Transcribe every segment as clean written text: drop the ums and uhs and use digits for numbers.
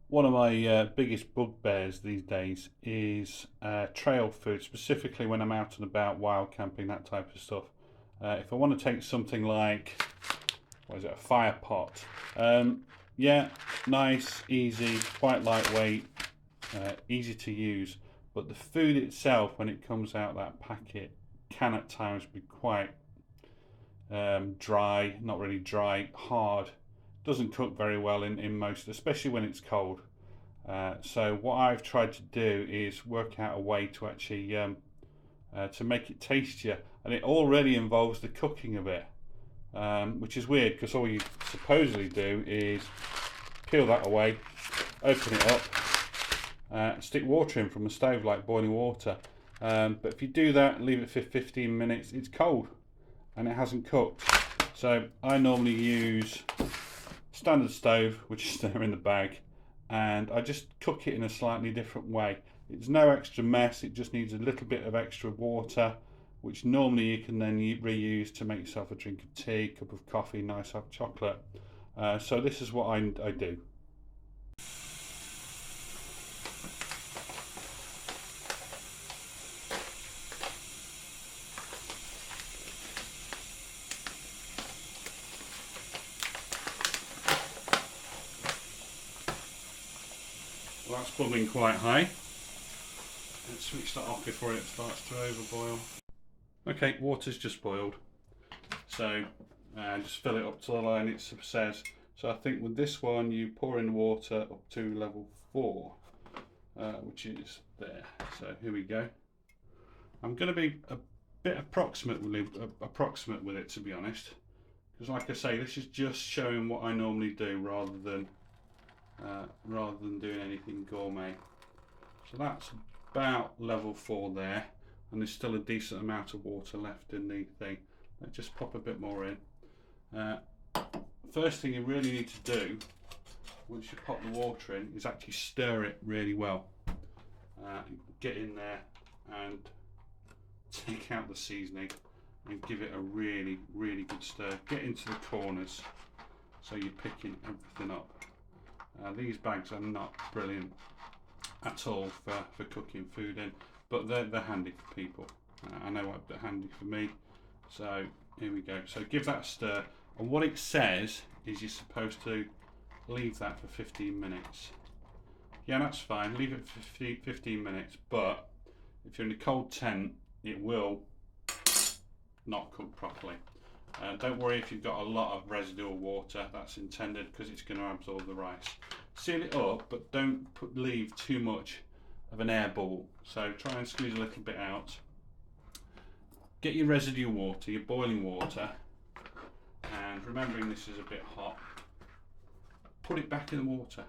One of my biggest bugbears these days is trail food, specifically when I'm out and about, wild camping, that type of stuff. If I want to take something like, what is it, a fire pot, um, yeah, nice, easy, quite lightweight, easy to use, but the food itself, when it comes out that packet, can at times be quite dry, not really dry, hard. Doesn't cook very well in most, especially when it's cold. So what I've tried to do is work out a way to actually to make it tastier, and it already involves the cooking of it, which is weird because all you supposedly do is peel that away, open it up, stick water in from a stove like boiling water. But if you do that and leave it for 15 minutes, it's cold and it hasn't cooked. So I normally use standard stove, which is there in the bag, and I just cook it in a slightly different way. It's no extra mess, it just needs a little bit of extra water, which normally you can then reuse to make yourself a drink of tea, cup of coffee, nice hot chocolate. So this is what I do. Well, that's bubbling quite high. Let's switch that off before it starts to overboil. Okay, water's just boiled, so just fill it up to the line it says. So I think with this one you pour in water up to level 4, which is there. So here we go. I'm going to be a bit approximate with it, to be honest, because like I say, this is just showing what I normally do rather than doing anything gourmet. So that's about level 4 there, and there's still a decent amount of water left in the thing. Let's just pop a bit more in. First thing you really need to do once you pop the water in is actually stir it really well. Get in there and take out the seasoning and give it a really good stir. Get into the corners so you're picking everything up. These bags are not brilliant at all for cooking food in, but they're handy for people. I know they're handy for me. So here we go. So give that a stir, and what it says is you're supposed to leave that for 15 minutes. Yeah, that's fine. Leave it for 15 minutes, but if you're in a cold tent, it will not cook properly. Don't worry if you've got a lot of residual water, that's intended because it's going to absorb the rice. Seal it up, but don't leave too much of an air bubble. So try and squeeze a little bit out. Get your residue water, your boiling water, and remembering this is a bit hot, put it back in the water.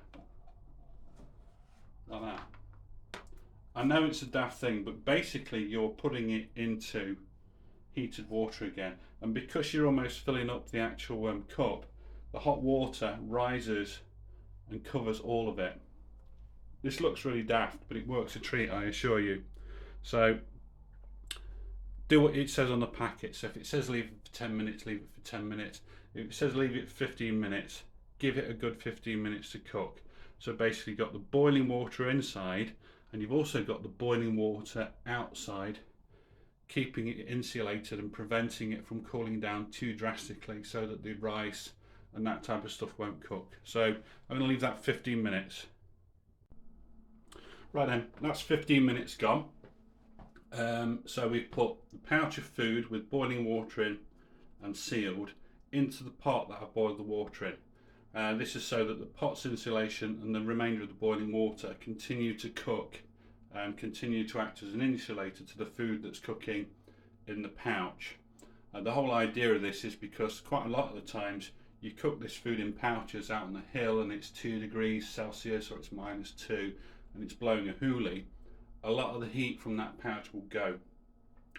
Like that. I know it's a daft thing, but basically you're putting it into heated water again, and because you're almost filling up the actual cup, the hot water rises and covers all of it. This looks really daft, but it works a treat, I assure you. So do what it says on the packet. So if it says leave it for 10 minutes, leave it for 10 minutes. If it says leave it for 15 minutes, give it a good 15 minutes to cook. So basically you've got the boiling water inside, and you've also got the boiling water outside, keeping it insulated and preventing it from cooling down too drastically so that the rice and that type of stuff won't cook. So I'm going to leave that 15 minutes. Right then, that's 15 minutes gone. So we've put the pouch of food with boiling water in and sealed into the pot that I boiled the water in. This is so that the pot's insulation and the remainder of the boiling water continue to cook and continue to act as an insulator to the food that's cooking in the pouch. The whole idea of this is because quite a lot of the times you cook this food in pouches out on the hill and it's 2 degrees Celsius or it's -2 and it's blowing a hoolie. A lot of the heat from that pouch will go.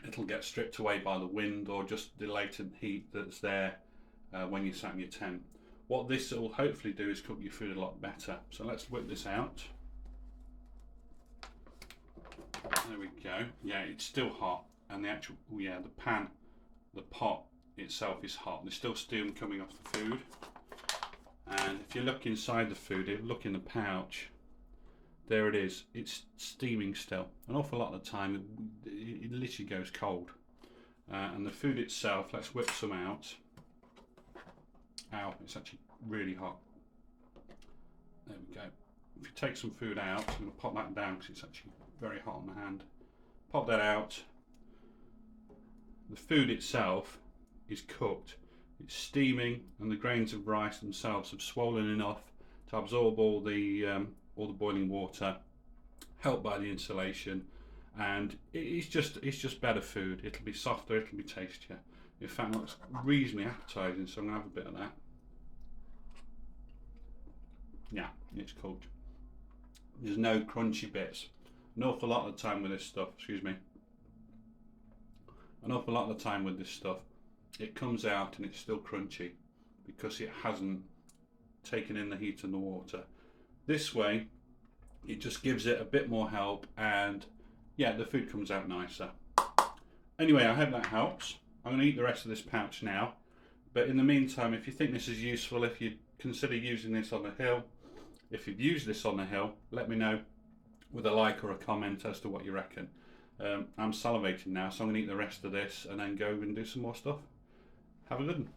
It'll get stripped away by the wind or just the latent heat that's there when you sat in your tent. What this will hopefully do is cook your food a lot better. So let's whip this out. There we go. Yeah, it's still hot, and the actual, the pot itself is hot. There's still steam coming off the food. And if you look inside the food, if you look in the pouch, there it is. It's steaming still. An awful lot of the time, it literally goes cold. And the food itself, let's whip some out. Ow, it's actually really hot. There we go. If you take some food out, I'm going to pop that down because it's actually very hot on the hand. Pop that out. The food itself is cooked. It's steaming, and the grains of rice themselves have swollen enough to absorb all the boiling water, helped by the insulation, and it's just better food. It'll be softer, it'll be tastier. In fact, it looks reasonably appetizing, so I'm gonna have a bit of that. Yeah, it's cooked. There's no crunchy bits. An awful lot of the time with this stuff, an awful lot of the time with this stuff, it comes out and it's still crunchy because it hasn't taken in the heat and the water. This way, it just gives it a bit more help, and yeah, the food comes out nicer. Anyway, I hope that helps. I'm going to eat the rest of this pouch now, but in the meantime, if you think this is useful, if you consider using this on the hill, if you've used this on the hill, let me know with a like or a comment as to what you reckon. I'm salivating now, so I'm going to eat the rest of this and then go and do some more stuff. Have a good one.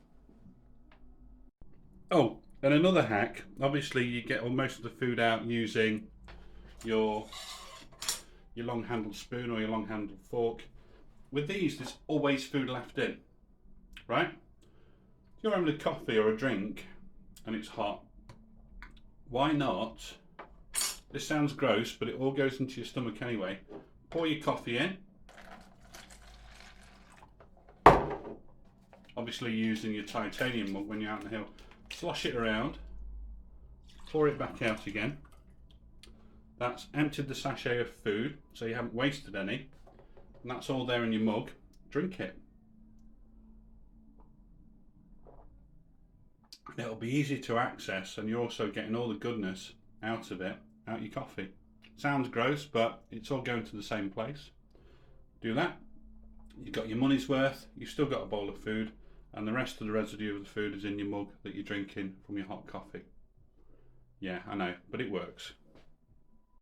Oh, and another hack, obviously you get most of the food out using your long-handled spoon or your long-handled fork. With these, there's always food left in, right? If you're having a coffee or a drink and it's hot, why not, this sounds gross, but it all goes into your stomach anyway, pour your coffee in, obviously using your titanium mug when you're out on the hill, slosh it around, pour it back out again. That's emptied the sachet of food, so you haven't wasted any, and that's all there in your mug. Drink it. It'll be easy to access, and you're also getting all the goodness out of it, out your coffee. Sounds gross, but it's all going to the same place. Do that. You've got your money's worth, you've still got a bowl of food, and the rest of the residue of the food is in your mug that you're drinking from your hot coffee. Yeah, I know, but it works.